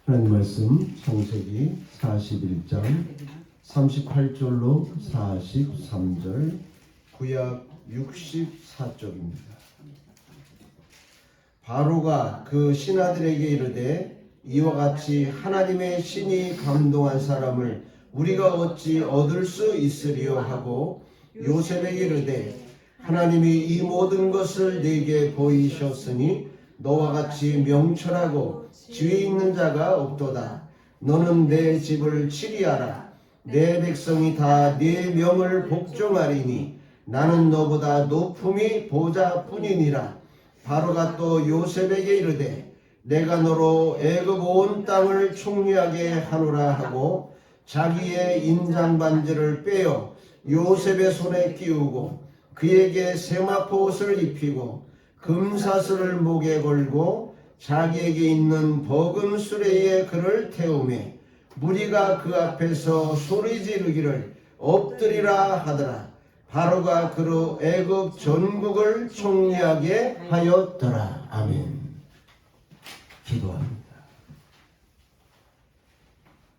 하나님 말씀 창세기 41장 38절로 43절, 구약 64쪽입니다. 바로가 그 신하들에게 이르되 이와 같이 하나님의 신이 감동한 사람을 우리가 어찌 얻을 수 있으리요 하고 요셉에게 이르되 하나님이 이 모든 것을 네게 보이셨으니 너와 같이 명철하고 지혜 있는 자가 없도다. 너는 내 집을 치리하라. 내 백성이 다 네 명을 복종하리니 나는 너보다 높음이 보좌뿐이니라. 바로가 또 요셉에게 이르되 내가 너로 애굽 온 땅을 총리하게 하노라 하고 자기의 인장 반지를 빼어 요셉의 손에 끼우고 그에게 세마포 옷을 입히고 금사슬을 목에 걸고 자기에게 있는 버금 수레에 그를 태우매 무리가 그 앞에서 소리 지르기를 엎드리라 하더라. 바로가 그로 애굽 전국을 총리하게 하였더라. 아멘. 기도합니다.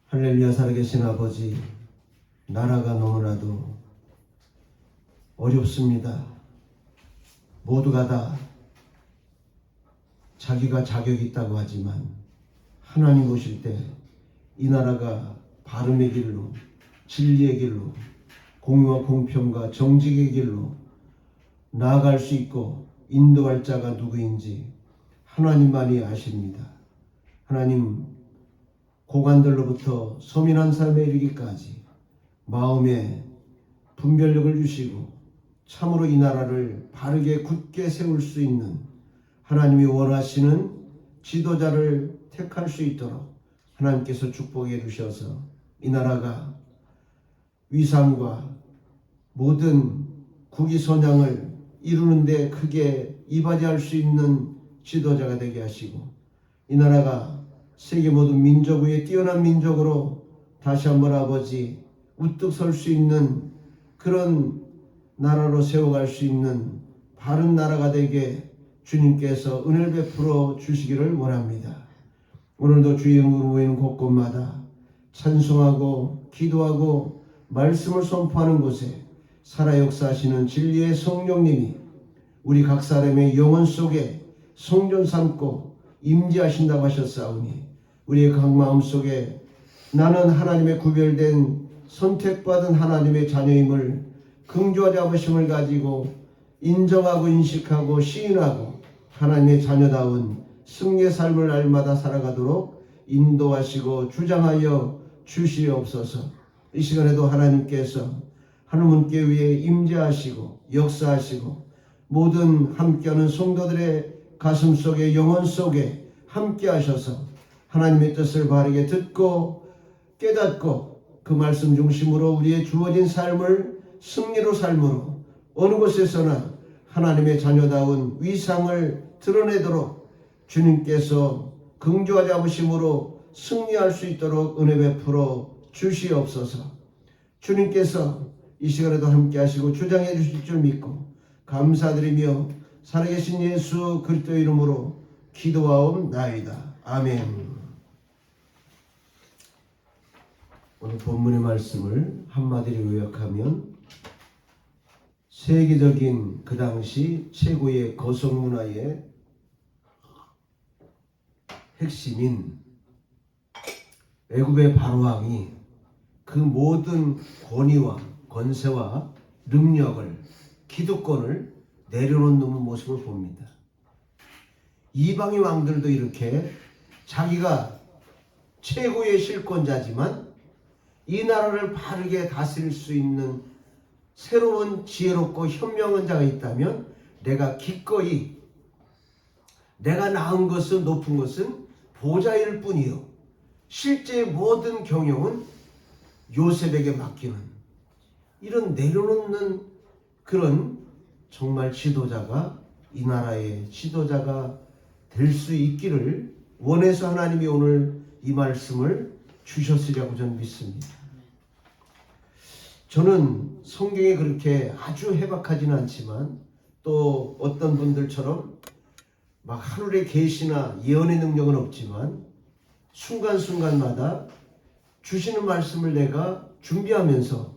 할렐루야. 살아계신 아버지, 나라가 너무나도 어렵습니다. 모두가 다 자기가 자격이 있다고 하지만 하나님 보실 때 이 나라가 바름의 길로, 진리의 길로, 공의와 공평과 정직의 길로 나아갈 수 있고 인도할 자가 누구인지 하나님만이 아십니다. 하나님, 고관들로부터 서민한 삶에 이르기까지 마음에 분별력을 주시고 참으로 이 나라를 바르게 굳게 세울 수 있는 하나님이 원하시는 지도자를 택할 수 있도록 하나님께서 축복해 주셔서 이 나라가 위상과 모든 국위선양을 이루는 데 크게 이바지할 수 있는 지도자가 되게 하시고 이 나라가 세계 모든 민족 위에 뛰어난 민족으로 다시 한번 아버지 우뚝 설 수 있는 그런 나라로 세워갈 수 있는 바른 나라가 되게 주님께서 은혜를 베풀어 주시기를 원합니다. 오늘도 주의 이름으로 모이는 곳곳마다 찬송하고 기도하고 말씀을 선포하는 곳에 살아 역사하시는 진리의 성령님이 우리 각 사람의 영혼 속에 성전 삼고 임재하신다고 하셨사오니 우리의 각 마음 속에 나는 하나님의 구별된 선택받은 하나님의 자녀임을 긍휼하게 아버심을 가지고 인정하고 인식하고 시인하고 하나님의 자녀다운 승리의 삶을 날마다 살아가도록 인도하시고 주장하여 주시옵소서. 이 시간에도 하나님께서 하나님께 위해 임재하시고 역사하시고 모든 함께하는 성도들의 가슴 속에 영혼 속에 함께 하셔서 하나님의 뜻을 바르게 듣고 깨닫고 그 말씀 중심으로 우리의 주어진 삶을 승리로 삶으로 어느 곳에서나 하나님의 자녀다운 위상을 드러내도록 주님께서 긍휼하게 잡으심으로 승리할 수 있도록 은혜 베풀어 주시옵소서. 주님께서 이 시간에도 함께 하시고 주장해 주실 줄 믿고 감사드리며 살아계신 예수 그리스도 이름으로 기도하옵나이다. 아멘. 오늘 본문의 말씀을 한마디로 요약하면 세계적인 그 당시 최고의 거성문화의 핵심인 애굽의 바로왕이 그 모든 권위와 권세와 능력을 기득권을 내려놓는 모습을 봅니다. 이방의 왕들도 이렇게 자기가 최고의 실권자지만 이 나라를 바르게 다스릴 수 있는 새로운 지혜롭고 현명한 자가 있다면 내가 기꺼이 내가 나은 것은 높은 것은 보좌일 뿐이요 실제 모든 경영은 요셉에게 맡기는 이런 내려놓는 그런 정말 지도자가 이 나라의 지도자가 될 수 있기를 원해서 하나님이 오늘 이 말씀을 주셨으리라고 저는 믿습니다. 저는 성경에 그렇게 아주 해박하지는 않지만 또 어떤 분들처럼 막 하늘의 계시나 예언의 능력은 없지만 순간순간마다 주시는 말씀을 내가 준비하면서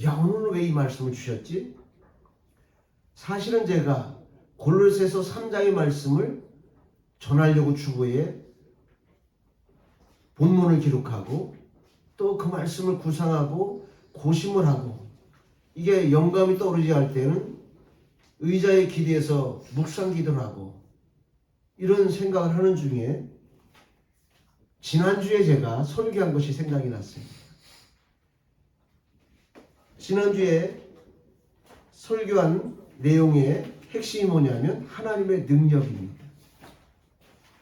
야, 오늘은 왜 이 말씀을 주셨지? 사실은 제가 골로새서 3장의 말씀을 전하려고 주보에 본문을 기록하고 또 그 말씀을 구상하고 고심을 하고 이게 영감이 떠오르지 할 때는 의자에 기대서 묵상 기도를 하고 이런 생각을 하는 중에 지난주에 제가 설교한 것이 생각이 났습니다. 지난주에 설교한 내용의 핵심이 뭐냐면 하나님의 능력입니다.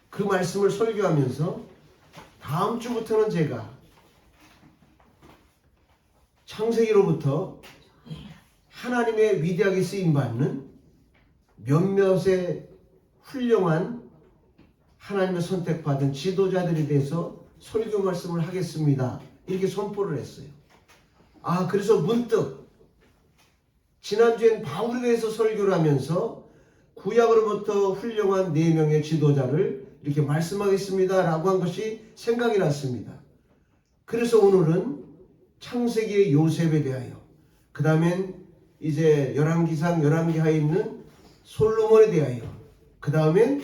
그 말씀을 설교하면서 다음 주부터는 제가 창세기로부터 하나님의 위대하게 쓰임받는 몇몇의 훌륭한 하나님의 선택받은 지도자들에 대해서 설교 말씀을 하겠습니다. 이렇게 선포를 했어요. 그래서 문득 지난주엔 바울에 대해서 설교를 하면서 구약으로부터 훌륭한 4명의 지도자를 이렇게 말씀하겠습니다 라고 한 것이 생각이 났습니다. 그래서 오늘은 창세기의 요셉에 대하여, 그 다음엔 이제 열왕기상 11기하에 있는 솔로몬에 대하여, 그 다음엔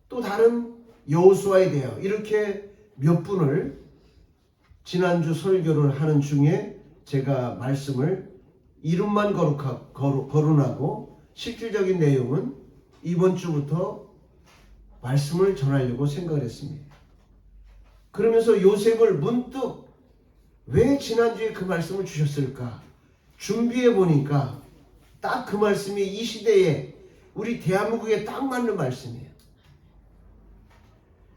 또 다른 여호수아에 대하여 이렇게 몇 분을 지난주 설교를 하는 중에 제가 말씀을 이름만 거론하고 실질적인 내용은 이번 주부터 말씀을 전하려고 생각을 했습니다. 그러면서 요셉을 문득 왜 지난주에 그 말씀을 주셨을까 준비해 보니까 딱 그 말씀이 이 시대에 우리 대한민국에 딱 맞는 말씀이에요.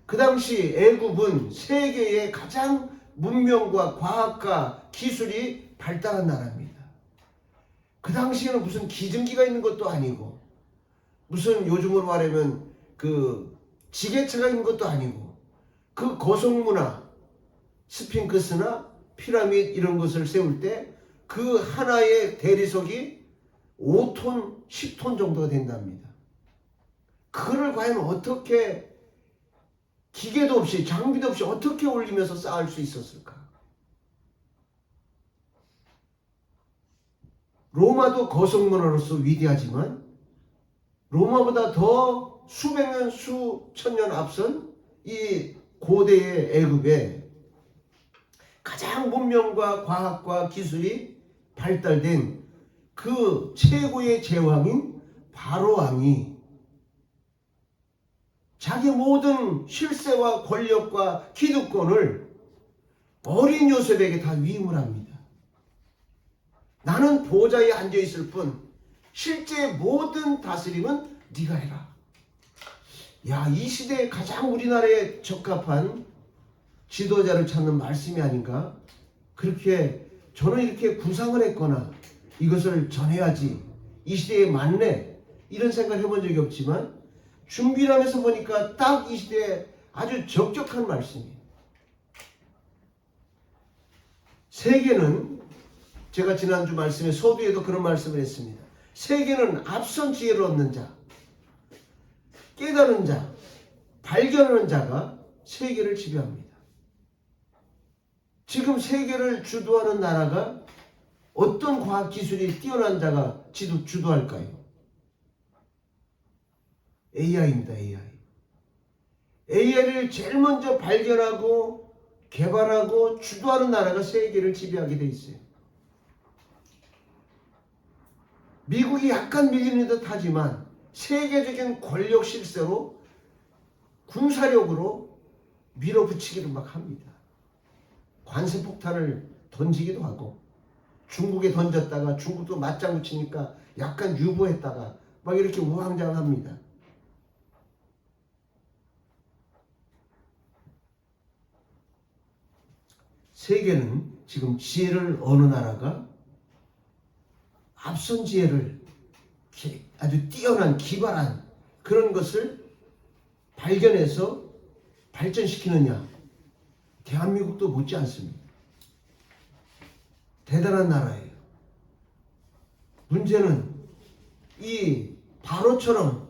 그 당시 애굽은 세계의 가장 문명과 과학과 기술이 발달한 나라입니다. 그 당시에는 무슨 기증기가 있는 것도 아니고 무슨 요즘으로 말하면 그 지게차가 있는 것도 아니고 그 거성문화 스핑크스나 피라미드 이런 것을 세울 때 그 하나의 대리석이 5톤, 10톤 정도가 된답니다. 그거를 과연 어떻게 기계도 없이 장비도 없이 어떻게 올리면서 쌓을 수 있었을까? 로마도 거성문화로서 위대하지만 로마보다 더 수백 년, 수천 년 앞선 이 고대의 애굽에 가장 문명과 과학과 기술이 발달된 그 최고의 제왕인 바로 왕이 자기 모든 실세와 권력과 기득권을 어린 요셉에게 다 위임을 합니다. 나는 보좌에 앉아있을 뿐 실제 모든 다스림은 네가 해라. 야, 이 시대에 가장 우리나라에 적합한 지도자를 찾는 말씀이 아닌가? 그렇게 저는 이렇게 구상을 했거나 이것을 전해야지 이 시대에 맞네 이런 생각을 해본 적이 없지만 준비를 하면서 보니까 딱 이 시대에 아주 적적한 말씀이에요. 세계는 제가 지난주 말씀에 서두에도 그런 말씀을 했습니다. 세계는 앞선 지혜를 얻는 자, 깨달은 자, 발견하는 자가 세계를 지배합니다. 지금 세계를 주도하는 나라가 어떤 과학기술이 뛰어난 자가 주도할까요? AI입니다. AI를 제일 먼저 발견하고 개발하고 주도하는 나라가 세계를 지배하게 돼 있어요. 미국이 약간 밀리는 듯 하지만 세계적인 권력 실세로 군사력으로 밀어붙이기도 막 합니다. 관세폭탄을 던지기도 하고 중국에 던졌다가 중국도 맞장구 치니까 약간 유보했다가 막 이렇게 우왕좌왕합니다. 세계는 지금 지혜를 어느 나라가 앞선 지혜를 아주 뛰어난 기발한 그런 것을 발견해서 발전시키느냐, 대한민국도 못지 않습니다. 대단한 나라예요. 문제는 이 바로처럼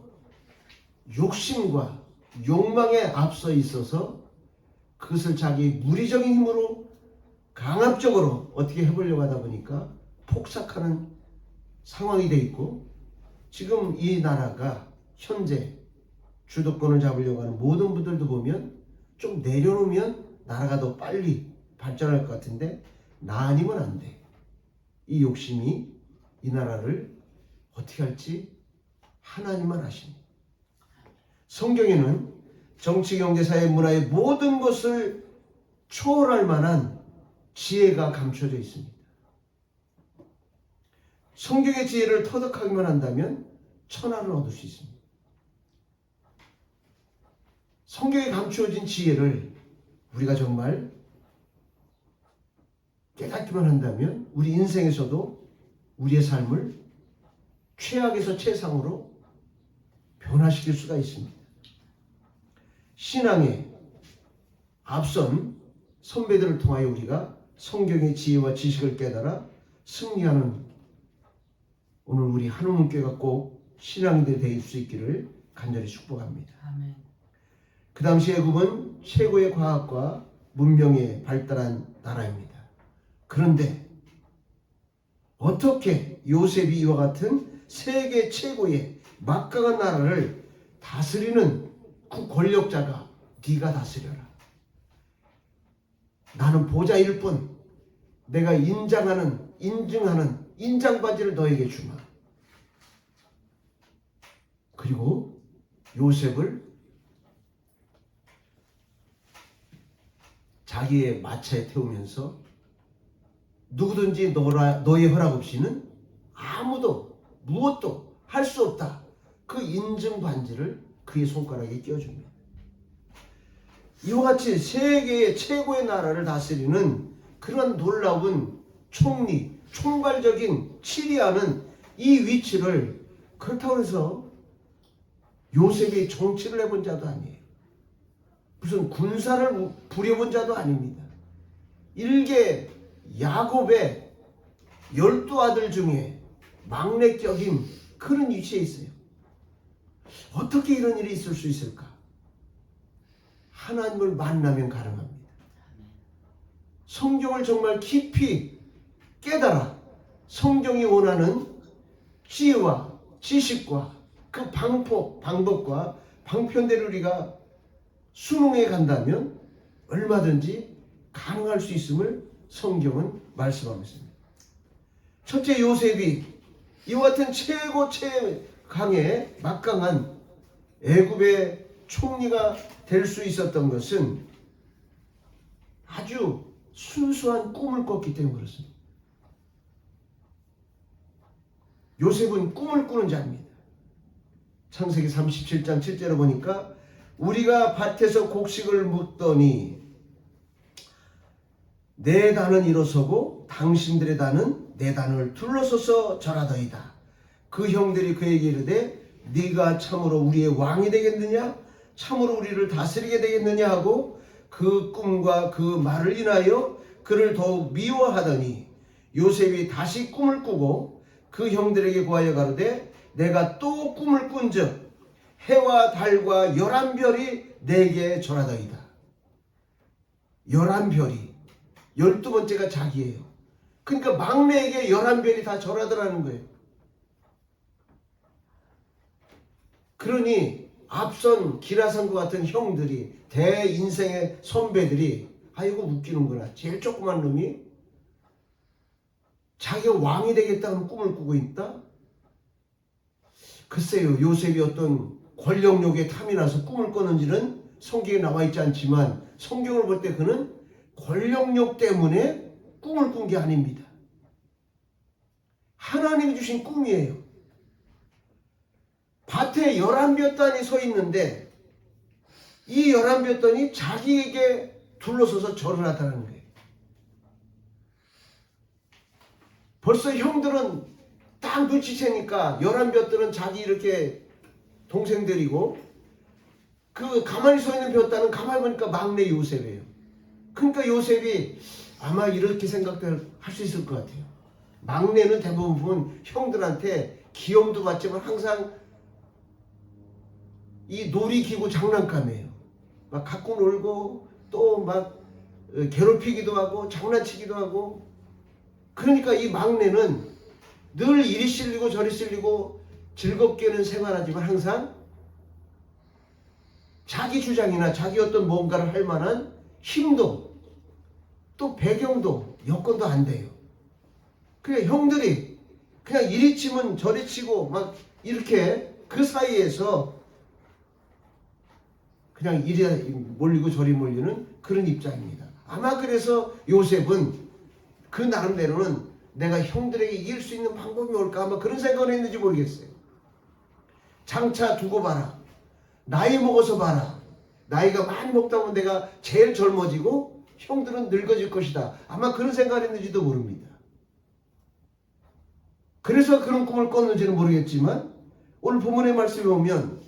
욕심과 욕망에 앞서 있어서 그것을 자기 무리적인 힘으로 강압적으로 어떻게 해보려고 하다 보니까 폭삭하는 상황이 돼 있고, 지금 이 나라가 현재 주도권을 잡으려고 하는 모든 분들도 보면 좀 내려놓으면 나라가 더 빨리 발전할 것 같은데, 나 아니면 안 돼. 이 욕심이 이 나라를 어떻게 할지 하나님만 아십니다. 성경에는 정치, 경제, 사회, 문화의 모든 것을 초월할 만한 지혜가 감춰져 있습니다. 성경의 지혜를 터득하기만 한다면 천하를 얻을 수 있습니다. 성경에 감추어진 지혜를 우리가 정말 깨닫기만 한다면 우리 인생에서도 우리의 삶을 최악에서 최상으로 변화시킬 수가 있습니다. 신앙의 앞선 선배들을 통하여 우리가 성경의 지혜와 지식을 깨달아 승리하는 오늘 우리 한우문교회가 꼭 신앙인들이 될 수 있기를 간절히 축복합니다. 아멘. 그 당시 애굽은 최고의 과학과 문명에 발달한 나라입니다. 그런데 어떻게 요셉이 이와 같은 세계 최고의 막강한 나라를 다스리는 그 권력자가 네가 다스려라. 나는 보좌일 뿐, 내가 인증하는 인장바지를 너에게 주마. 그리고 요셉을 자기의 마차에 태우면서 누구든지 너의 허락 없이는 아무도 무엇도 할 수 없다. 그 인증 반지를 그의 손가락에 끼워줍니다. 이와 같이 세계의 최고의 나라를 다스리는 그런 놀라운 총리, 총괄적인 치리하는 이 위치를, 그렇다고 해서 요셉이 정치를 해본 자도 아니에요. 무슨 군사를 부려본 자도 아닙니다. 일개 야곱의 12아들 중에 막내격인 그런 위치에 있어요. 어떻게 이런 일이 있을 수 있을까? 하나님을 만나면 가능합니다. 성경을 정말 깊이 깨달아 성경이 원하는 지혜와 지식과 그 방법과 방편대로 우리가 수능해 간다면 얼마든지 가능할 수 있음을 성경은 말씀하고 있습니다. 첫째, 요셉이 이와 같은 최강의 막강한 애굽의 총리가 될 수 있었던 것은 아주 순수한 꿈을 꿨기 때문에 그렇습니다. 요셉은 꿈을 꾸는 자입니다. 창세기 37장 7절에 보니까 우리가 밭에서 곡식을 묻더니 내 단은 일어서고 당신들의 단은 내 단을 둘러서서 절하더이다. 그 형들이 그에게 이르되 네가 참으로 우리의 왕이 되겠느냐? 참으로 우리를 다스리게 되겠느냐 하고 그 꿈과 그 말을 인하여 그를 더욱 미워하더니 요셉이 다시 꿈을 꾸고 그 형들에게 고하여 가로되 내가 또 꿈을 꾼즉 해와 달과 11별이 내게 절하더이다. 11별이 12번째가 자기예요. 그러니까 막내에게 11별이 다 절하더라는 거예요. 그러니 앞선 기라성과 같은 형들이, 대인생의 선배들이 아이고 웃기는구나. 제일 조그만 놈이 자기가 왕이 되겠다는 꿈을 꾸고 있다? 글쎄요, 요셉이 어떤 권력욕에 탐이 나서 꿈을 꿨는지는 성경에 나와 있지 않지만 성경을 볼 때 그는 권력욕 때문에 꿈을 꾼 게 아닙니다. 하나님이 주신 꿈이에요. 밭에 11볕단이 서 있는데 이 11볕단이 자기에게 둘러서서 절을 하다는 거예요. 벌써 형들은 딱 눈치채니까 11볕들은 자기 이렇게 동생들이고 그 가만히 서 있는 볕단은 가만히 보니까 막내 요셉이에요. 그러니까 요셉이 아마 이렇게 생각할 수 있을 것 같아요. 막내는 대부분 형들한테 귀염도 받지만 항상 이 놀이기구 장난감이에요. 막 갖고 놀고 또 막 괴롭히기도 하고 장난치기도 하고. 그러니까 이 막내는 늘 이리 실리고 저리 실리고 즐겁게는 생활하지만 항상 자기 주장이나 자기 어떤 뭔가를 할 만한 힘도 또 배경도 여건도 안 돼요. 그냥 형들이 그냥 이리 치면 저리 치고 막 이렇게 그 사이에서 그냥 이리 몰리고 저리 몰리는 그런 입장입니다. 아마 그래서 요셉은 그 나름대로는 내가 형들에게 이길 수 있는 방법이 뭘까 아마 그런 생각을 했는지 모르겠어요. 장차 두고 봐라. 나이 먹어서 봐라. 나이가 많이 먹다 보면 내가 제일 젊어지고 형들은 늙어질 것이다. 아마 그런 생각을 했는지도 모릅니다. 그래서 그런 꿈을 꿨는지는 모르겠지만 오늘 본문의 말씀에 보면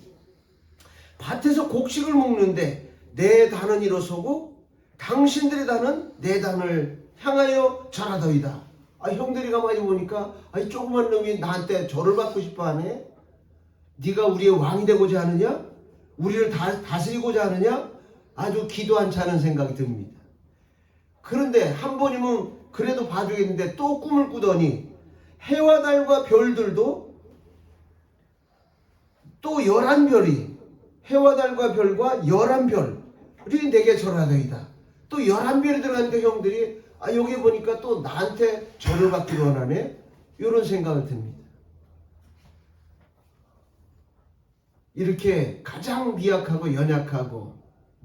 밭에서 곡식을 먹는데 내 단은 일어서고 당신들의 단은 내 단을 향하여 절하더이다. 형들이 가만히 보니까 이 조그만 놈이 나한테 절을 받고 싶어 하네. 네가 우리의 왕이 되고자 하느냐? 우리를 다스리고자 하느냐? 아주 기도 안 차는 생각이 듭니다. 그런데 한 번이면 그래도 봐주겠는데 또 꿈을 꾸더니 해와 달과 별들도 또 11별이 해와 달과 별과 11별이 내게 절하더이다. 또 11별이 들어가니까 형들이 여기 보니까 또 나한테 절을 받기로 하네. 이런 생각을 듭니다. 이렇게 가장 미약하고 연약하고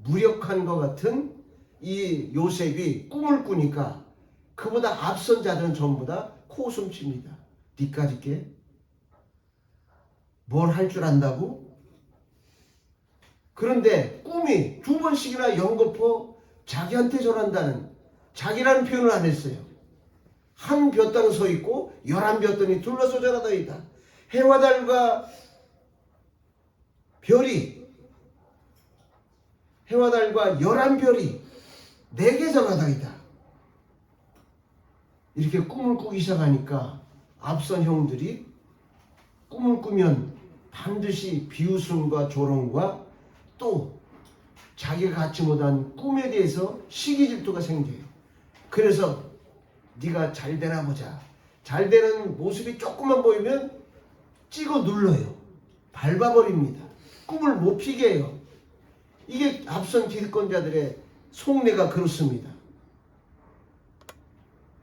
무력한 것 같은 이 요셉이 꿈을 꾸니까 그보다 앞선 자들은 전부 다 코웃음 칩니다. 니까짓 게 뭘 할 줄 안다고? 그런데 꿈이 2번씩이나 연거푸 자기한테 절한다는 자기라는 표현을 안 했어요. 한 볏당 서 있고 11볏단이 둘러서 절하더이다. 해와 달과 별이 해와 달과 11별이 내게 절하더이다. 이렇게 꿈을 꾸기 시작하니까 앞선 형들이 꿈을 꾸면 반드시 비웃음과 조롱과 또 자기가 갖지 못한 꿈에 대해서 시기 질투가 생겨요. 그래서 네가 잘 되나 보자. 잘 되는 모습이 조금만 보이면 찍어 눌러요. 밟아버립니다. 꿈을 못 피게 해요. 이게 앞선 기득권자들의 속내가 그렇습니다.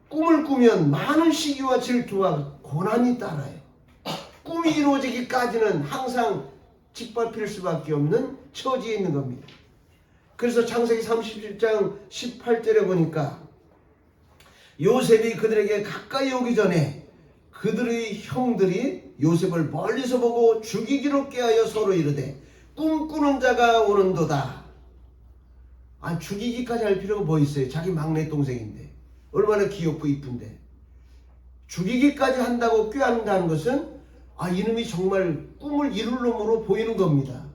꿈을 꾸면 많은 시기와 질투와 고난이 따라요. 꿈이 이루어지기까지는 항상 짓밟힐 수밖에 없는 처지에 있는 겁니다. 그래서 창세기 37장 18절에 보니까 요셉이 그들에게 가까이 오기 전에 그들의 형들이 요셉을 멀리서 보고 죽이기로 꾀하여 서로 이르되 꿈꾸는 자가 오는도다. 죽이기까지 할 필요가 뭐 있어요? 자기 막내 동생인데 얼마나 귀엽고 이쁜데 죽이기까지 한다고 꾀한다는 것은 이놈이 정말 꿈을 이룰 놈으로 보이는 겁니다.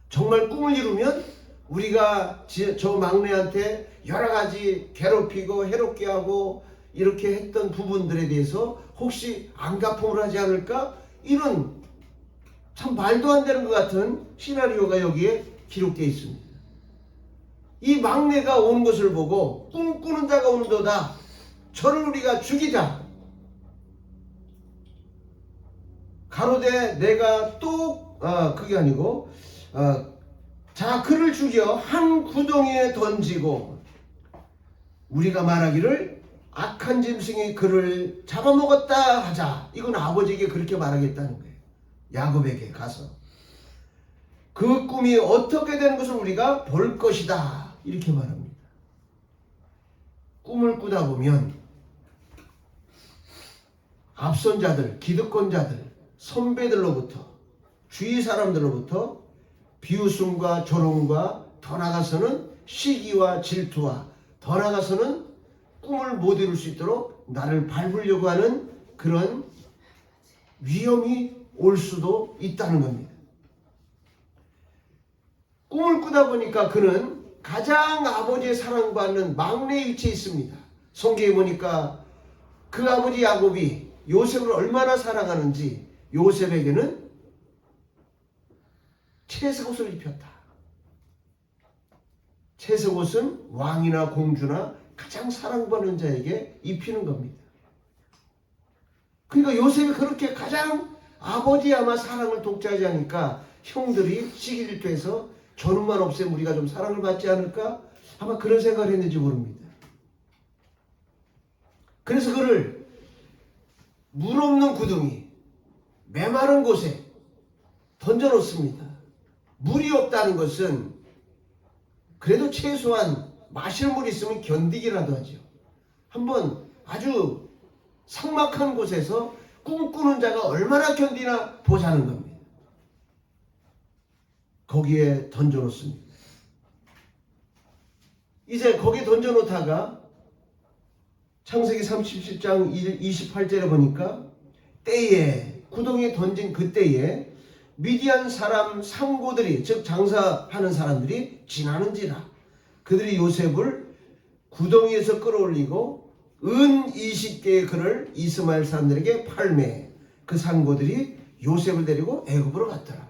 정말 꿈을 이루면 우리가 저 막내한테 여러 가지 괴롭히고 해롭게 하고 이렇게 했던 부분들에 대해서 혹시 안갚음을 하지 않을까? 이런 참 말도 안 되는 것 같은 시나리오가 여기에 기록되어 있습니다. 이 막내가 오는 것을 보고 꿈꾸는 자가 오는도다. 저를 우리가 죽이자. 가로되 내가 또 그게 아니고 자 그를 죽여 한 구덩이에 던지고 우리가 말하기를 악한 짐승이 그를 잡아먹었다 하자. 이건 아버지에게 그렇게 말하겠다는 거예요. 야곱에게 가서 그 꿈이 어떻게 되는 것을 우리가 볼 것이다. 이렇게 말합니다. 꿈을 꾸다 보면 앞선 자들, 기득권자들, 선배들로부터 주위 사람들로부터 비웃음과 조롱과 더 나아가서는 시기와 질투와 더 나아가서는 꿈을 못 이룰 수 있도록 나를 밟으려고 하는 그런 위험이 올 수도 있다는 겁니다. 꿈을 꾸다 보니까 그는 가장 아버지의 사랑받는 막내 위치에 있습니다. 성경에 보니까 그 아버지 야곱이 요셉을 얼마나 사랑하는지 요셉에게는 채색 옷을 입혔다. 채색 옷은 왕이나 공주나 가장 사랑받는 자에게 입히는 겁니다. 그러니까 요셉이 그렇게 가장 아버지 아마 사랑을 독차지 하니까 형들이 시기질투해서 저놈만 없애면 우리가 좀 사랑을 받지 않을까? 아마 그런 생각을 했는지 모릅니다. 그래서 그를 물 없는 구덩이, 메마른 곳에 던져놓습니다. 물이 없다는 것은 그래도 최소한 마실 물이 있으면 견디기라도 하죠. 한번 아주 삭막한 곳에서 꿈꾸는 자가 얼마나 견디나 보자는 겁니다. 거기에 던져놓습니다. 이제 거기에 던져놓다가 창세기 37장 28절에 보니까 때에 구덩이에 던진 그때에 미디안 사람 상고들이 즉 장사하는 사람들이 지나는지라 그들이 요셉을 구덩이에서 끌어올리고 은 20개의 금을 이스마엘 사람들에게 팔매 그 상고들이 요셉을 데리고 애굽으로 갔더라.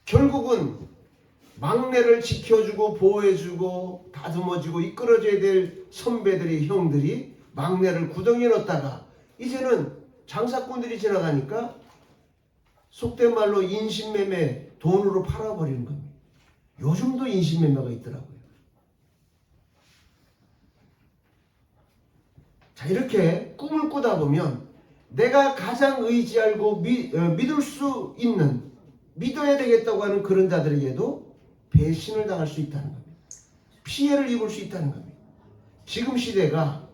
결국은 막내를 지켜주고 보호해주고 다듬어주고 이끌어줘야 될 선배들이 형들이 막내를 구덩이에 넣었다가 이제는 장사꾼들이 지나가니까 속된 말로 인신매매 돈으로 팔아버리는 겁니다. 요즘도 인신매매가 있더라고요. 자, 이렇게 꿈을 꾸다 보면 내가 가장 의지하고 믿을 수 있는 믿어야 되겠다고 하는 그런 자들에게도 배신을 당할 수 있다는 겁니다. 피해를 입을 수 있다는 겁니다. 지금 시대가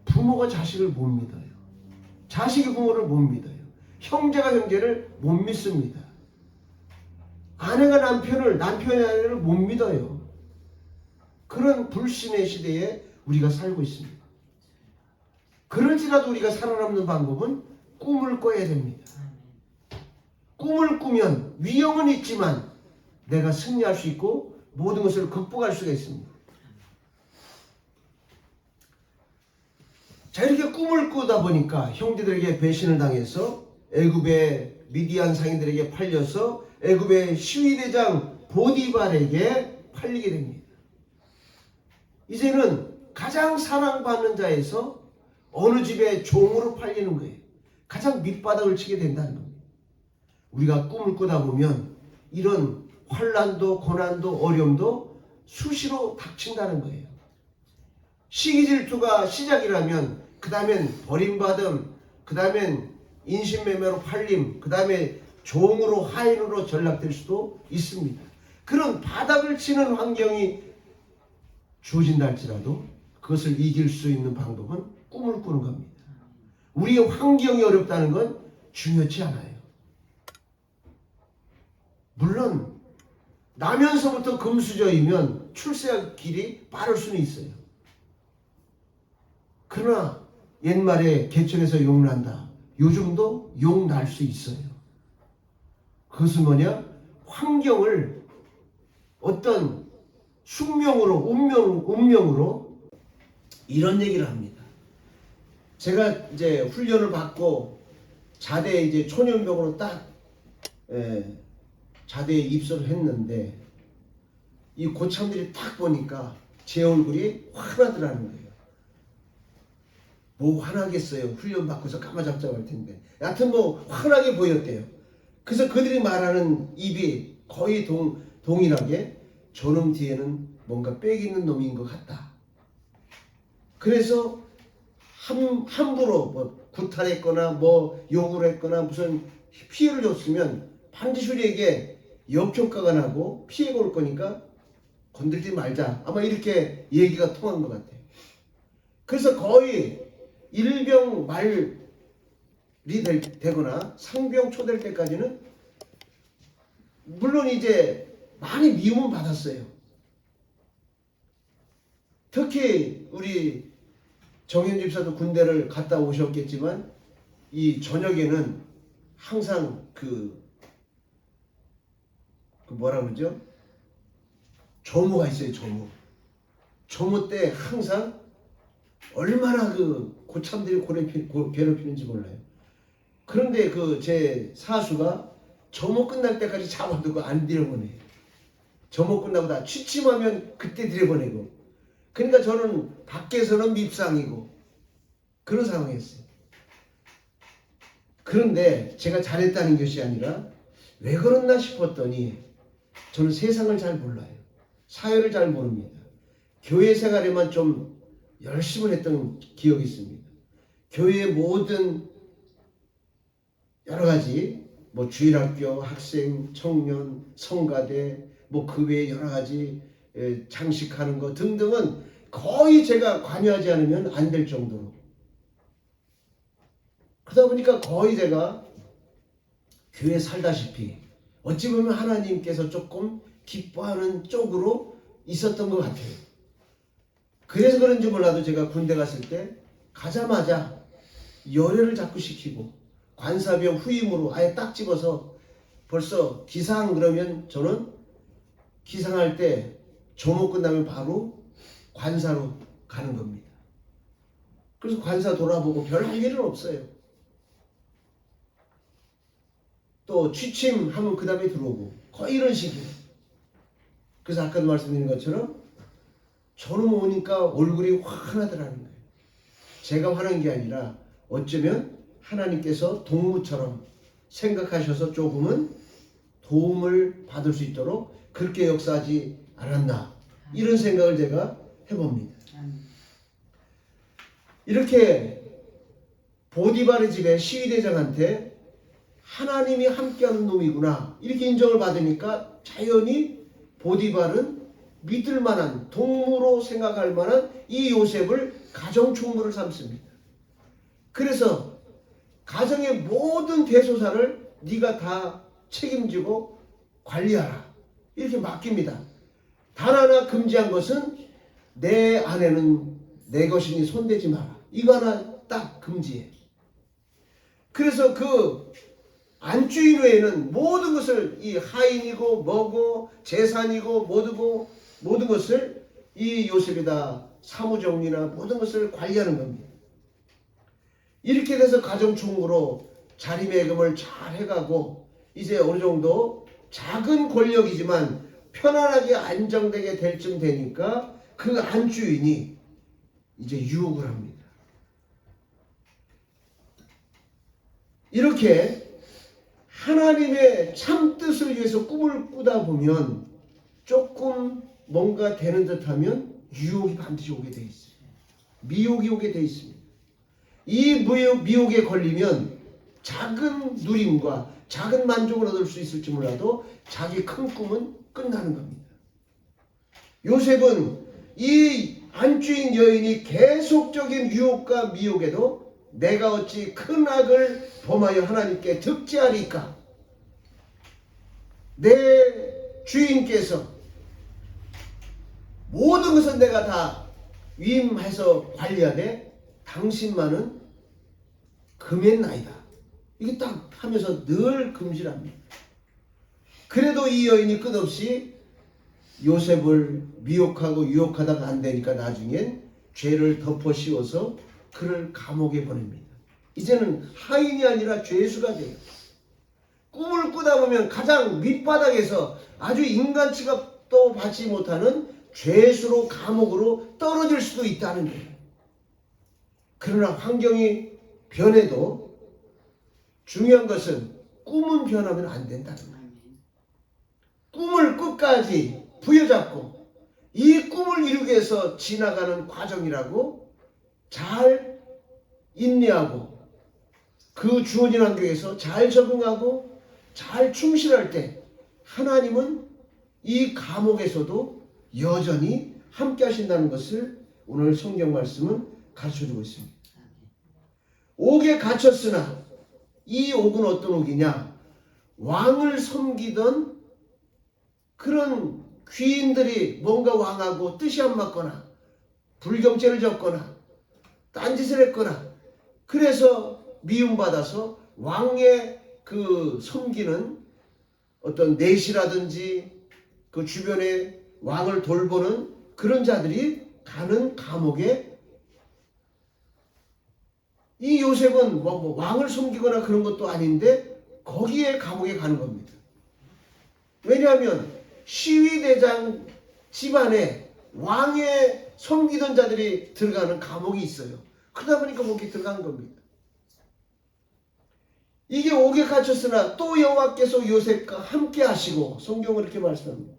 부모가 자식을 못 믿어요. 자식이 부모를 못 믿어요. 형제가 형제를 못 믿습니다. 아내가 남편을, 남편이 아내를 못 믿어요. 그런 불신의 시대에 우리가 살고 있습니다. 그럴지라도 우리가 살아남는 방법은 꿈을 꿔야 됩니다. 꿈을 꾸면 위험은 있지만 내가 승리할 수 있고 모든 것을 극복할 수가 있습니다. 자, 이렇게 꿈을 꾸다 보니까 형제들에게 배신을 당해서 애굽의 미디안 상인들에게 팔려서 애굽의 시위대장 보디발에게 팔리게 됩니다. 이제는 가장 사랑받는 자에서 어느 집에 종으로 팔리는 거예요. 가장 밑바닥을 치게 된다는 겁니다. 우리가 꿈을 꾸다 보면 이런 환난도 고난도 어려움도 수시로 닥친다는 거예요. 시기질투가 시작이라면 그 다음엔 버림받음, 그 다음엔 인신매매로 팔림, 그 다음에 종으로 하인으로 전락될 수도 있습니다. 그런 바닥을 치는 환경이 주어진다 할지라도 그것을 이길 수 있는 방법은 꿈을 꾸는 겁니다. 우리의 환경이 어렵다는 건 중요치 않아요. 물론 나면서부터 금수저이면 출세 길이 빠를 수는 있어요. 그러나 옛말에 개천에서 용 난다. 요즘도 용 날 수 있어요. 그것은 뭐냐? 환경을 어떤 숙명으로 운명으로 이런 얘기를 합니다. 제가 이제 훈련을 받고 자대에 이제 초년병으로 딱 자대에 입소를 했는데 이 고참들이 딱 보니까 제 얼굴이 환하더라는 거예요. 뭐 환하겠어요. 훈련 받고서 까마잡잡할 텐데. 여하튼 뭐 환하게 보였대요. 그래서 그들이 말하는 입이 거의 동일하게 저놈 뒤에는 뭔가 빽 있는 놈인 것 같다. 그래서 함부로 뭐 구탈했거나 뭐 욕을 했거나 무슨 피해를 줬으면 반드시 우리에게 역효과가 나고 피해가 올 거니까 건들지 말자. 아마 이렇게 얘기가 통한 것 같아요. 그래서 거의 일병 말이 되거나 상병 초될 때까지는 물론 이제 많이 미움은 받았어요. 특히 우리 정현 집사도 군대를 갔다 오셨겠지만 이 저녁에는 항상 그 뭐라 그러죠? 조무가 있어요. 조무 때 항상 얼마나 그 고참들이 괴롭히는지 몰라요. 그런데 그 제 사수가 점호 끝날 때까지 잡아두고 안 들여보내요. 점호 끝나고 다 취침하면 그때 들여보내고. 그러니까 저는 밖에서는 밉상이고 그런 상황이었어요. 그런데 제가 잘했다는 것이 아니라 왜 그랬나 싶었더니 저는 세상을 잘 몰라요. 사회를 잘 모릅니다. 교회 생활에만 좀 열심히 했던 기억이 있습니다. 교회의 모든 여러 가지 뭐 주일학교, 학생, 청년, 성가대 뭐 그 외에 여러 가지 장식하는 거 등등은 거의 제가 관여하지 않으면 안 될 정도로 그러다 보니까 거의 제가 교회 살다시피 어찌 보면 하나님께서 조금 기뻐하는 쪽으로 있었던 것 같아요. 그래서 그런지 몰라도 제가 군대 갔을 때 가자마자 열애를 자꾸 시키고 관사병 후임으로 아예 딱 집어서 벌써 기상 그러면 저는 기상할 때 조모 끝나면 바로 관사로 가는 겁니다. 그래서 관사 돌아보고 별 할 일은 없어요. 또 취침하면 그 다음에 들어오고 거의 이런 식이에요. 그래서 아까도 말씀드린 것처럼 저는 오니까 얼굴이 환하더라는 거예요. 제가 화난 게 아니라 어쩌면 하나님께서 동무처럼 생각하셔서 조금은 도움을 받을 수 있도록 그렇게 역사하지 않았나 이런 생각을 제가 해봅니다. 이렇게 보디발의 집에 시위대장한테 하나님이 함께하는 놈이구나 이렇게 인정을 받으니까 자연히 보디발은 믿을 만한 동무로 생각할 만한 이 요셉을 가정총무를 삼습니다. 그래서 가정의 모든 대소사를 네가 다 책임지고 관리하라 이렇게 맡깁니다. 단 하나 금지한 것은 내 아내는 내 것이니 손대지 마라. 이거 하나 딱 금지해. 그래서 그 안주인 외에는 모든 것을 이 하인이고 뭐고 재산이고 뭐고 모든 것을 이 요셉이 다 사무정리나 모든 것을 관리하는 겁니다. 이렇게 돼서 가정총무로 자리매김을 잘 해가고 이제 어느 정도 작은 권력이지만 편안하게 안정되게 될 쯤 되니까 그 안주인이 이제 유혹을 합니다. 이렇게 하나님의 참 뜻을 위해서 꿈을 꾸다 보면 조금 뭔가 되는 듯하면 유혹이 반드시 오게 돼 있어요. 미혹이 오게 돼 있습니다. 이 미혹에 걸리면 작은 누림과 작은 만족을 얻을 수 있을지 몰라도 자기 큰 꿈은 끝나는 겁니다. 요셉은 이 안주인 여인이 계속적인 유혹과 미혹에도 내가 어찌 큰 악을 범하여 하나님께 득죄하리까? 내 주인께서 모든 것은 내가 다 위임해서 관리하되 당신만은 금했나이다. 이게 딱 하면서 늘 금실합니다. 그래도 이 여인이 끝없이 요셉을 미혹하고 유혹하다가 안 되니까 나중엔 죄를 덮어 씌워서 그를 감옥에 보냅니다. 이제는 하인이 아니라 죄수가 돼요. 꿈을 꾸다 보면 가장 밑바닥에서 아주 인간 취급도 받지 못하는 죄수로 감옥으로 떨어질 수도 있다는 거예요. 그러나 환경이 변해도 중요한 것은 꿈은 변하면 안 된다는 거예요. 꿈을 끝까지 부여잡고 이 꿈을 이루기 위해서 지나가는 과정이라고 잘 인내하고 그 주어진 환경에서 잘 적응하고 잘 충실할 때 하나님은 이 감옥에서도 여전히 함께 하신다는 것을 오늘 성경 말씀은 가르쳐주고 있습니다. 옥에 갇혔으나 이 옥은 어떤 옥이냐? 왕을 섬기던 그런 귀인들이 뭔가 왕하고 뜻이 안 맞거나 불경죄를 졌거나 딴짓을 했거나 그래서 미움받아서 왕의 그 섬기는 어떤 내시라든지 그 주변에 왕을 돌보는 그런 자들이 가는 감옥에 이 요셉은 뭐 왕을 섬기거나 그런 것도 아닌데 거기에 감옥에 가는 겁니다. 왜냐하면 시위대장 집안에 왕의 섬기던 자들이 들어가는 감옥이 있어요. 그러다 보니까 거기 들어간 겁니다. 이게 옥에 갇혔으나 또 여호와께서 요셉과 함께 하시고, 성경은 이렇게 말씀합니다.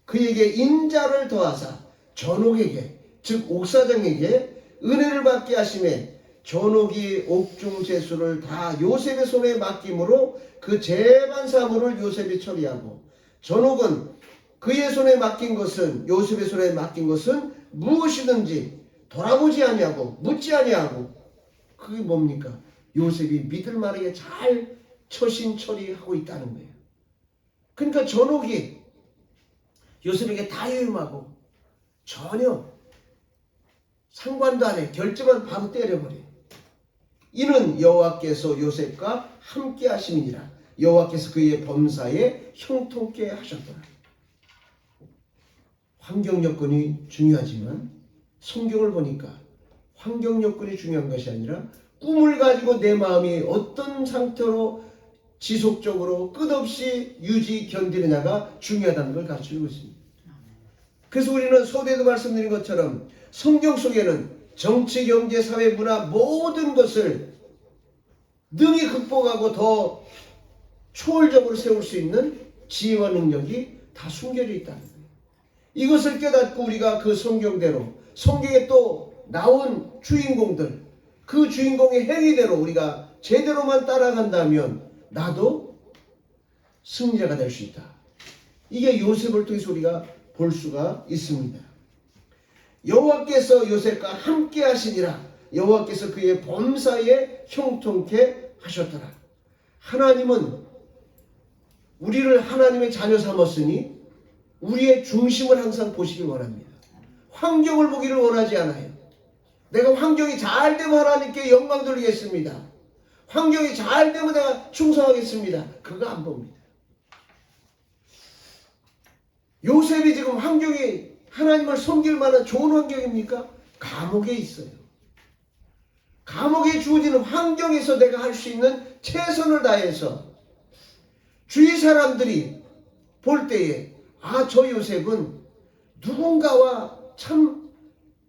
그에게 인자를 더하사 전옥에게, 즉 옥사장에게 은혜를 받게 하심에 전옥이 옥중 제수를 다 요셉의 손에 맡김으로 그 재반 사물을 요셉이 처리하고, 전옥은 그의 손에 맡긴 것은, 요셉의 손에 맡긴 것은 무엇이든지 돌아보지 아니하고 묻지 아니하고, 그게 뭡니까? 요셉이 믿을 만하게 잘 처신 처리하고 있다는 거예요. 그러니까 전옥이 요셉에게 다 유임하고 전혀 상관도 안 해. 결정만 바로 때려버려요. 이는 여호와께서 요셉과 함께 하심이니라. 여호와께서 그의 범사에 형통케 하셨더라. 환경 여건이 중요하지만 성경을 보니까 환경 여건이 중요한 것이 아니라 꿈을 가지고 내 마음이 어떤 상태로 지속적으로 끝없이 유지 견디느냐가 중요하다는 걸 가르치고 있습니다. 그래서 우리는 서두에도 말씀드린 것처럼 성경 속에는 정치, 경제, 사회, 문화 모든 것을 능히 극복하고 더 초월적으로 세울 수 있는 지혜와 능력이 다 숨겨져 있다는 거예요. 이것을 깨닫고 우리가 그 성경대로, 성경에 또 나온 주인공들, 그 주인공의 행위대로 우리가 제대로만 따라간다면 나도 승리자가 될 수 있다. 이게 요셉을 통해서 우리가 볼 수가 있습니다. 여호와께서 요셉과 함께 하시니라. 여호와께서 그의 범사에 형통케 하셨더라. 하나님은 우리를 하나님의 자녀 삼았으니 우리의 중심을 항상 보시길 원합니다. 환경을 보기를 원하지 않아요. 내가 환경이 잘 되면 하나님께 영광 돌리겠습니다. 환경이 잘 되면 내가 충성하겠습니다. 그거 안 봅니다. 요셉이 지금 환경이 하나님을 섬길 만한 좋은 환경입니까? 감옥에 있어요. 감옥에 주어지는 환경에서 내가 할 수 있는 최선을 다해서 주위 사람들이 볼 때에 저 요셉은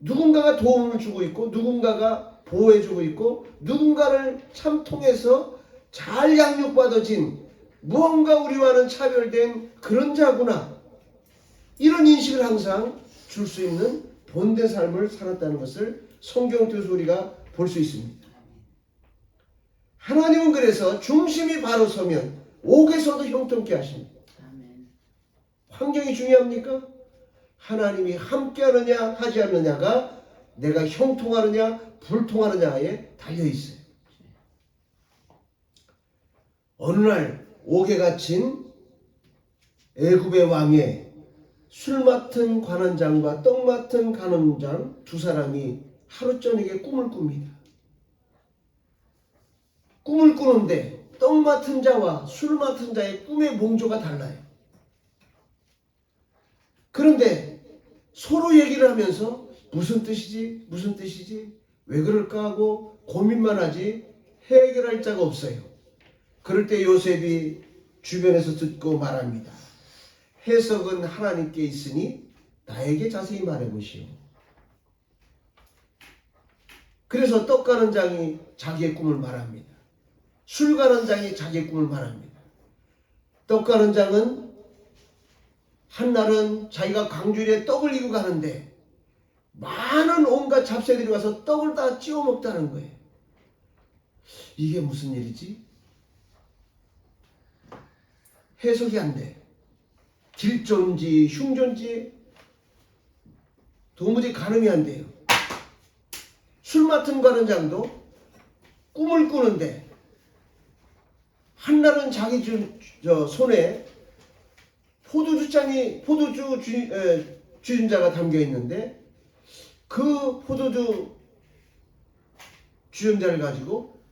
누군가가 도움을 주고 있고 누군가가 보호해주고 있고 누군가를 참 통해서 잘 양육받아진 무언가 우리와는 차별된 그런 자구나, 이런 인식을 항상 줄 수 있는 본된 삶을 살았다는 것을 성경을 통해서 우리가 볼 수 있습니다. 하나님은 그래서 중심이 바로 서면 옥에서도 형통케 하십니다. 환경이 중요합니까? 하나님이 함께하느냐 하지 않느냐가 내가 형통하느냐 불통하느냐에 달려있어요. 어느 날 옥에 갇힌 애굽의 왕의 술 맡은 관원장과 떡 맡은 간원장 두 사람이 하루 저녁에 꿈을 꿉니다. 꿈을 꾸는데 떡 맡은 자와 술 맡은 자의 꿈의 몽조가 달라요. 그런데 서로 얘기를 하면서 무슨 뜻이지 왜 그럴까 하고 고민만 하지 해결할 자가 없어요. 그럴 때 요셉이 주변에서 듣고 말합니다. 해석은 하나님께 있으니 나에게 자세히 말해보시오. 그래서 떡 가는 장이 자기의 꿈을 말합니다. 술 가는 장이 자기의 꿈을 말합니다. 떡 가는 장은 한날은 자기가 광주리에 떡을 이고 가는데 많은 온갖 잡새들이 와서 떡을 다 찌워 먹다는 거예요. 이게 무슨 일이지? 해석이 안 돼. 길조인지 흉조인지 도무지 가늠이 안 돼요. 술 맡은 관원장도 꿈을 꾸는데 한날은 자기 손에 포도주 주전자가 담겨 있는데 그 포도주 주전자를 가지고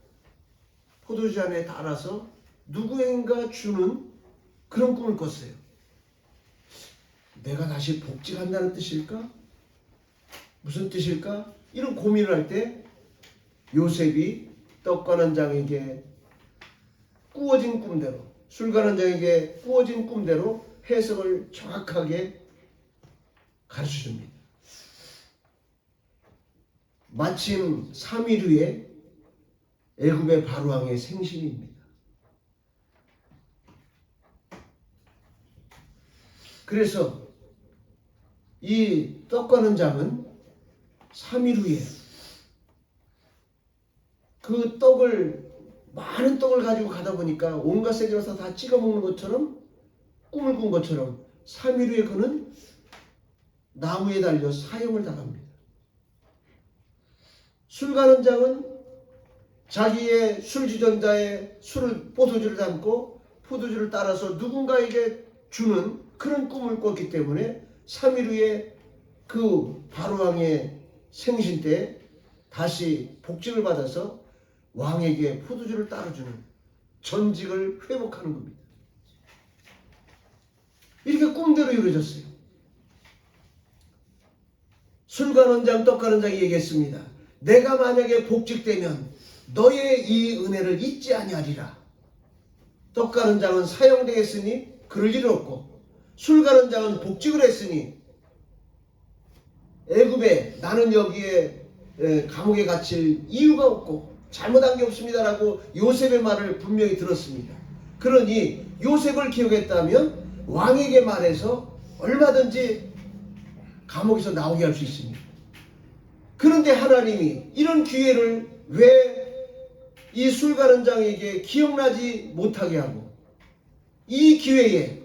포도주 잔에 달아서 누구인가 주는 그런 꿈을 꿨어요. 내가 다시 복직한다는 뜻일까? 무슨 뜻일까? 이런 고민을 할 때 요셉이 떡관원장에게 꾸어진 꿈대로, 술 가는 자에게 꾸어진 꿈대로 해석을 정확하게 가르쳐 줍니다. 마침 3일 후에 애굽의 바로왕의 생신입니다. 그래서 이 떡 가는 장은 3일 후에 그 많은 떡을 가지고 가다 보니까 온갖 세계로서 다 찍어 먹는 것처럼, 꿈을 꾼 것처럼 3일 후에 그는 나무에 달려 사형을 당합니다. 술 가는 장은 자기의 술주전자에 포도주를 담고 포도주를 따라서 누군가에게 주는 그런 꿈을 꿨기 때문에 3일 후에 그 바로왕의 생신 때 다시 복직을 받아서 왕에게 포도주를 따라주는 전직을 회복하는 겁니다. 이렇게 꿈대로 이루어졌어요. 술 가는 장, 떡 가는 장이 얘기했습니다. 내가 만약에 복직되면 너의 이 은혜를 잊지 아니하리라. 떡 가는 장은 사형되겠으니 그럴 일 없고, 술 가는 장은 복직을 했으니 애굽에 나는 여기에 감옥에 갇힐 이유가 없고 잘못한 게 없습니다라고 요셉의 말을 분명히 들었습니다. 그러니 요셉을 기억했다면 왕에게 말해서 얼마든지 감옥에서 나오게 할 수 있습니다. 그런데 하나님이 이런 기회를 왜 이 술 가는 장에게 기억나지 못하게 하고 이 기회에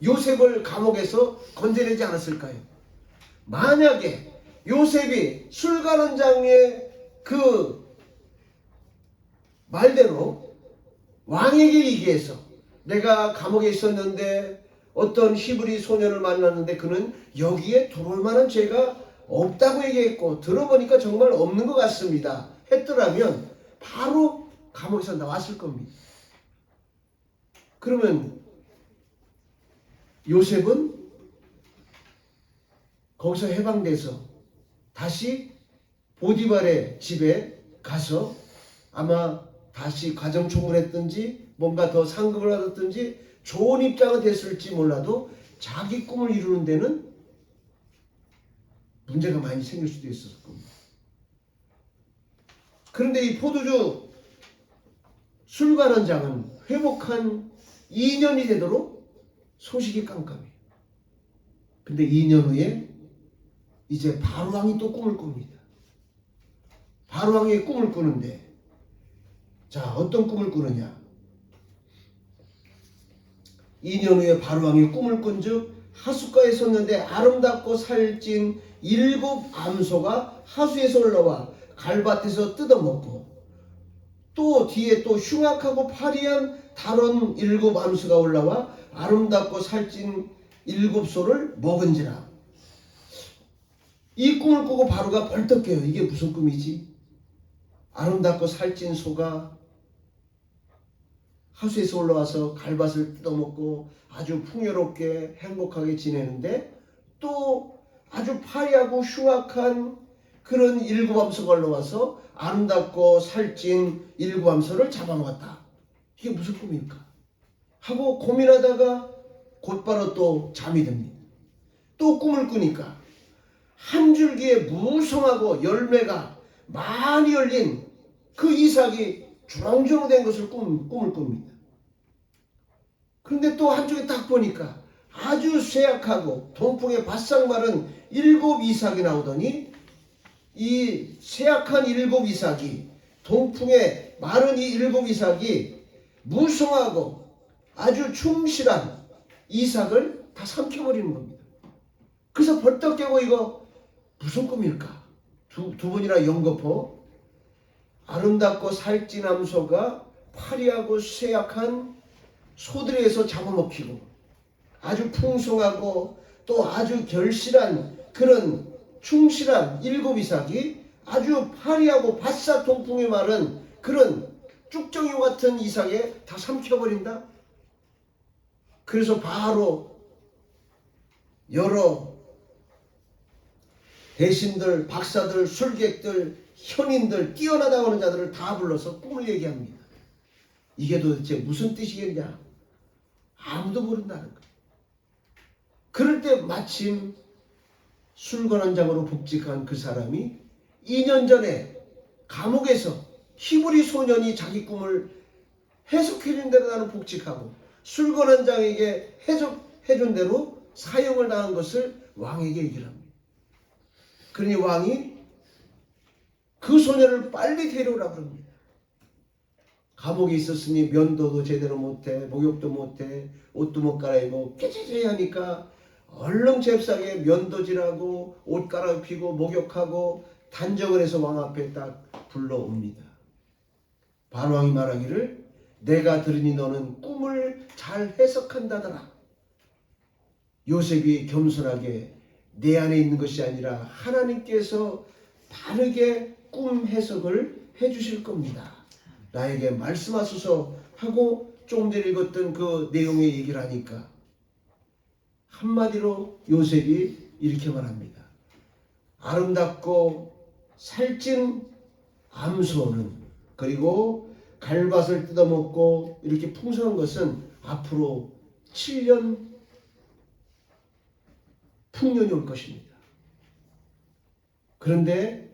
요셉을 감옥에서 건져내지 않았을까요? 만약에 요셉이 술 가는 장의 그 말대로 왕에게 얘기해서 내가 감옥에 있었는데 어떤 히브리 소년을 만났는데 그는 여기에 들어올 만한 죄가 없다고 얘기했고 들어보니까 정말 없는 것 같습니다 했더라면 바로 감옥에서 나왔을 겁니다. 그러면 요셉은 거기서 해방돼서 다시 보디발의 집에 가서 아마 다시 가정총무했든지 뭔가 더 상급을 받았든지 좋은 입장은 됐을지 몰라도 자기 꿈을 이루는 데는 문제가 많이 생길 수도 있었을 겁니다. 그런데 이 포도주 술 가는 장은 회복한 2년이 되도록 소식이 깜깜해요. 근데 2년 후에 이제 바로왕이 또 꿈을 꿉니다. 바로왕이 꿈을 꾸는데 자, 어떤 꿈을 꾸느냐? 2년 후에 바로왕이 꿈을 꾼즉 하숫가에 섰는데 아름답고 살찐 7 암소가 하수에서 올라와 갈밭에서 뜯어먹고 또 뒤에 또 흉악하고 파리한 다른 7 암소가 올라와 아름답고 살찐 7 소를 먹은지라. 이 꿈을 꾸고 바로가 벌떡 깨요. 이게 무슨 꿈이지? 아름답고 살찐 소가 하수에서 올라와서 갈밭을 뜯어먹고 아주 풍요롭게 행복하게 지내는데 또 아주 파리하고 흉악한 그런 7 암소가 올라와서 아름답고 살찐 7 암소를 잡아먹었다. 이게 무슨 꿈일까? 하고 고민하다가 곧바로 또 잠이 듭니다. 또 꿈을 꾸니까 한 줄기에 무성하고 열매가 많이 열린 그 이삭이 주렁주렁 된 것을 꿈을 꿉니다. 그런데 또 한쪽에 딱 보니까 아주 쇠약하고 동풍에 바싹 마른 7 이삭이 나오더니 이 쇠약한 7 이삭이 동풍에 마른 이 7 이삭이 무성하고 아주 충실한 이삭을 다 삼켜버리는 겁니다. 그래서 벌떡 깨고 이거 무슨 꿈일까? 두 번이나 연거푸 아름답고 살찐 암소가 파리하고 쇠약한 소들에서 잡아먹히고 아주 풍성하고 또 아주 결실한 그런 충실한 7 이삭이 아주 파리하고 바싹 동풍에 마른 그런 쭉정이 같은 이삭에 다 삼켜버린다. 그래서 바로 여러 대신들, 박사들, 술객들, 현인들, 뛰어나다고 하는 자들을 다 불러서 꿈을 얘기합니다. 이게 도대체 무슨 뜻이겠냐? 아무도 모른다는 거예요. 그럴 때 마침 술관원장으로 복직한 그 사람이 2년 전에 감옥에서 히브리 소년이 자기 꿈을 해석해준 대로 나는 복직하고 술관원장에게 해석해준 대로 사형을 당한 것을 왕에게 얘기를 합니다. 그러니 왕이 그 소년을 빨리 데려오라고 합니다. 감옥에 있었으니 면도도 제대로 못해, 목욕도 못해, 옷도 못 갈아입고 깨지지 하니까 얼른 잽싸게 면도질하고 옷 갈아입히고 목욕하고 단정을 해서 왕 앞에 딱 불러옵니다. 바로왕이 말하기를 내가 들으니 너는 꿈을 잘 해석한다더라. 요셉이 겸손하게 내 안에 있는 것이 아니라 하나님께서 다르게 꿈 해석을 해주실 겁니다. 나에게 말씀하소서 하고 조금 전에 읽었던 그 내용의 얘기를 하니까 한마디로 요셉이 이렇게 말합니다. 아름답고 살찐 암소는 그리고 갈밭을 뜯어먹고 이렇게 풍성한 것은 앞으로 7년 풍년이 올 것입니다. 그런데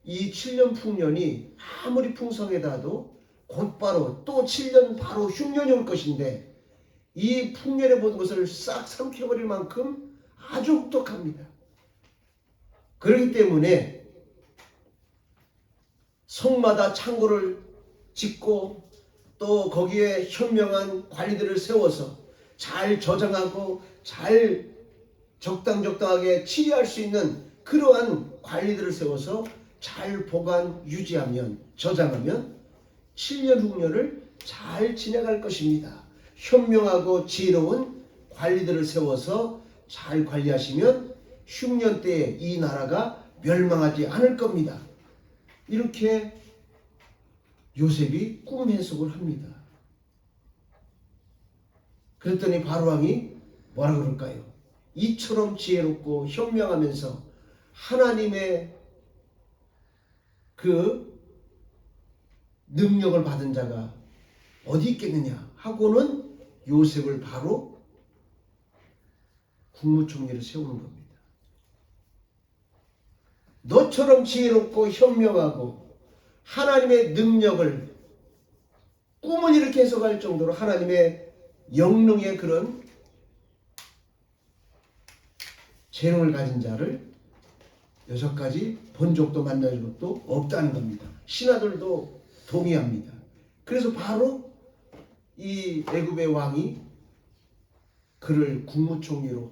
이 7년 풍년이 아무리 풍성하다도 곧바로 또 7년 바로 흉년이 올 것인데 이 풍년의 모든 것을 싹 삼켜버릴 만큼 아주 혹독합니다. 그렇기 때문에 성마다 창고를 짓고 또 거기에 현명한 관리들을 세워서 잘 저장하고 잘 적당하게 치리할 수 있는 그러한 관리들을 세워서 잘 보관 유지하면 저장하면 7년 흉년을 잘 지나갈 것입니다. 현명하고 지혜로운 관리들을 세워서 잘 관리하시면 흉년 때에 이 나라가 멸망하지 않을 겁니다. 이렇게 요셉이 꿈 해석을 합니다. 그랬더니 바로왕이 뭐라 그럴까요? 이처럼 지혜롭고 현명하면서 하나님의 그 능력을 받은 자가 어디 있겠느냐 하고는 요셉을 바로 국무총리를 세우는 겁니다. 너처럼 지혜롭고 현명하고 하나님의 능력을 꿈을 이렇게 해석할 정도로 하나님의 영능의 그런 재능을 가진 자를 여태까지 본 적도 만난 적도 없다는 겁니다. 신하들도 동의합니다. 그래서 바로 이 애굽의 왕이 그를 국무총리로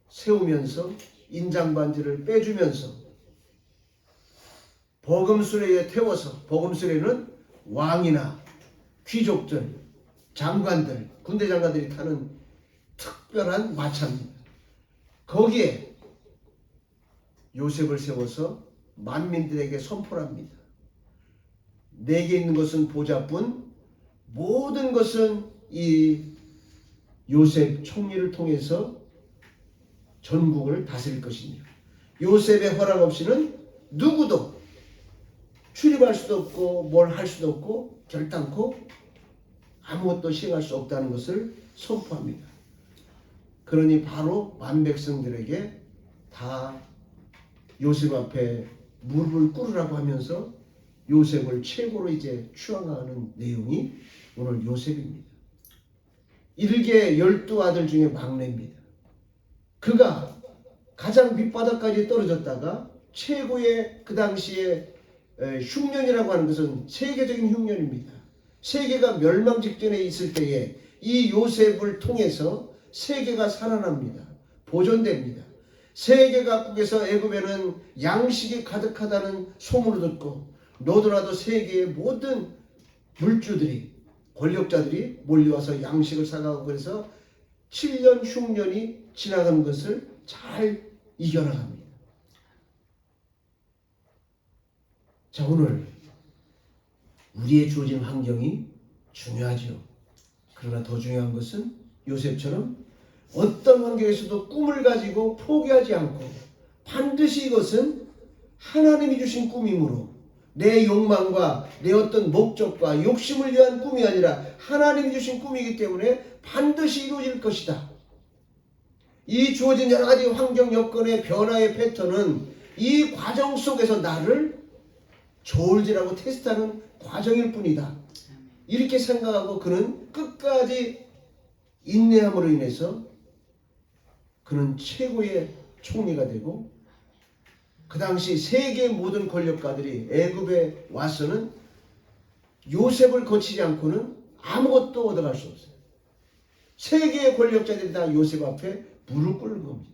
세우면서 인장반지를 빼주면서 버금수레에 태워서, 버금수레는 왕이나 귀족들, 장관들, 군대 장관들이 타는 특별한 마차입니다. 거기에 요셉을 세워서 만민들에게 선포를 합니다. 내게 있는 것은 보좌뿐 모든 것은 이 요셉 총리를 통해서 전국을 다스릴 것이며 요셉의 허락 없이는 누구도 출입할 수도 없고 뭘 할 수도 없고 결단코 아무것도 시행할 수 없다는 것을 선포합니다. 그러니 바로 만백성들에게 다 요셉 앞에 무릎을 꿇으라고 하면서 요셉을 최고로 이제 추앙하는 내용이 오늘 요셉입니다. 일개 12아들 중에 막내입니다. 그가 가장 밑바닥까지 떨어졌다가 최고의 그 당시에 흉년이라고 하는 것은 세계적인 흉년입니다. 세계가 멸망 직전에 있을 때에 이 요셉을 통해서 세계가 살아납니다. 보존됩니다. 세계 각국에서 애굽에는 양식이 가득하다는 소문을 듣고 너도나도 세계의 모든 물주들이 권력자들이 몰려와서 양식을 사가고 그래서 7년 흉년이 지나가는 것을 잘 이겨나갑니다. 자, 오늘 우리의 주어진 환경이 중요하죠. 그러나 더 중요한 것은 요셉처럼 어떤 환경에서도 꿈을 가지고 포기하지 않고 반드시 이것은 하나님이 주신 꿈이므로 내 욕망과 내 어떤 목적과 욕심을 위한 꿈이 아니라 하나님이 주신 꿈이기 때문에 반드시 이루어질 것이다. 이 주어진 여러 가지 환경 여건의 변화의 패턴은 이 과정 속에서 나를 저울질하고 테스트하는 과정일 뿐이다. 이렇게 생각하고 그는 끝까지 인내함으로 인해서 그는 최고의 총리가 되고, 그 당시 세계의 모든 권력가들이 애굽에 와서는 요셉을 거치지 않고는 아무것도 얻어갈 수 없어요. 세계의 권력자들이 다 요셉 앞에 무릎 꿇는 겁니다.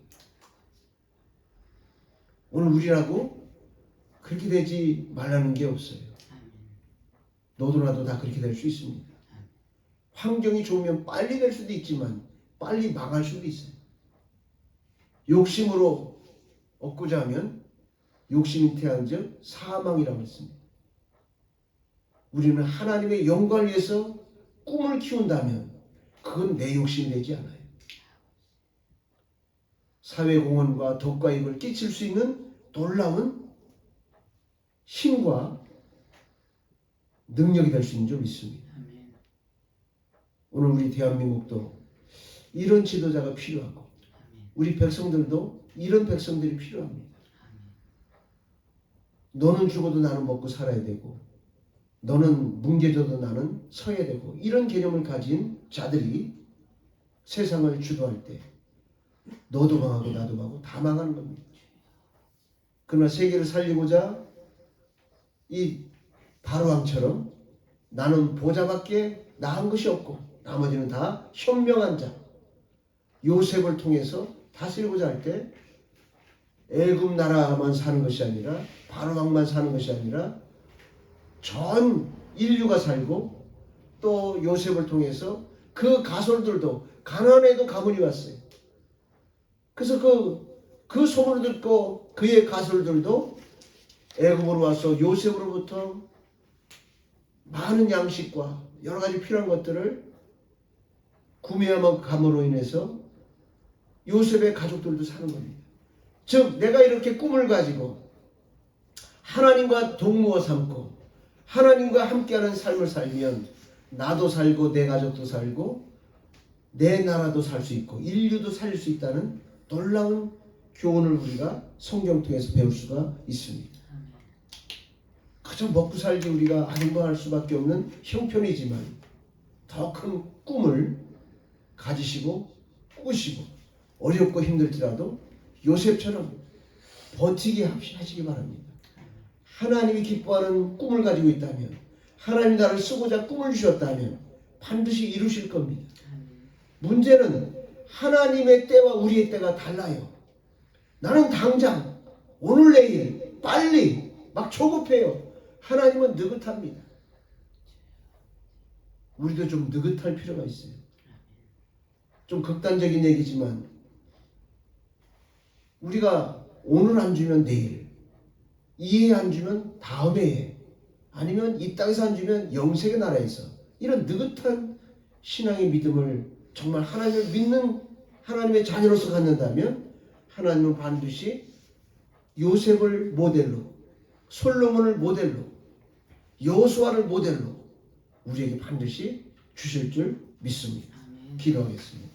오늘 우리라고 그렇게 되지 말라는 게 없어요. 너도 나도 다 그렇게 될 수 있습니다. 환경이 좋으면 빨리 될 수도 있지만 빨리 망할 수도 있어요. 욕심으로 얻고자 하면 욕심이 태한즉 사망이라고 했습니다. 우리는 하나님의 영광을 위해서 꿈을 키운다면 그건 내 욕심이 되지 않아요. 사회공헌과 덕과 이익을 끼칠 수 있는 놀라운 힘과 능력이 될 수 있는 줄 믿습니다. 오늘 우리 대한민국도 이런 지도자가 필요하고 우리 백성들도 이런 백성들이 필요합니다. 너는 죽어도 나는 먹고 살아야 되고 너는 뭉개져도 나는 서야 되고, 이런 개념을 가진 자들이 세상을 주도할 때 너도 망하고 나도 망하고 다 망하는 겁니다. 그러나 세계를 살리고자 이 바로왕처럼 나는 보좌밖에 나은 것이 없고 나머지는 다 현명한 자, 요셉을 통해서 다스리고자 할 때 애굽 나라만 사는 것이 아니라 바로왕만 사는 것이 아니라 전 인류가 살고, 또 요셉을 통해서 그 가솔들도 가나안에도 가문이 왔어요. 그래서 그 소문을 듣고 그의 가솔들도 애굽으로 와서 요셉으로부터 많은 양식과 여러 가지 필요한 것들을 구매함으로 인해서 요셉의 가족들도 사는 겁니다. 즉 내가 이렇게 꿈을 가지고 하나님과 동무어 삼고 하나님과 함께하는 삶을 살면 나도 살고 내 가족도 살고 내 나라도 살 수 있고 인류도 살릴 수 있다는 놀라운 교훈을 우리가 성경 통해서 배울 수가 있습니다. 그저 먹고 살기 우리가 아름다워할 수밖에 없는 형편이지만 더 큰 꿈을 가지시고 꾸시고 어렵고 힘들지라도 요셉처럼 버티게 하시기 바랍니다. 하나님이 기뻐하는 꿈을 가지고 있다면, 하나님 나를 쓰고자 꿈을 주셨다면 반드시 이루실 겁니다. 문제는 하나님의 때와 우리의 때가 달라요. 나는 당장 오늘 내일 빨리 막 조급해요. 하나님은 느긋합니다. 우리도 좀 느긋할 필요가 있어요. 좀 극단적인 얘기지만 우리가 오늘 안 주면 내일, 이해 안 주면 다음 해에, 아니면 이 땅에서 안 주면 영생의 나라에서, 이런 느긋한 신앙의 믿음을 정말 하나님을 믿는 하나님의 자녀로서 갖는다면 하나님은 반드시 요셉을 모델로, 솔로몬을 모델로, 여호수아를 모델로 우리에게 반드시 주실 줄 믿습니다. 기도하겠습니다.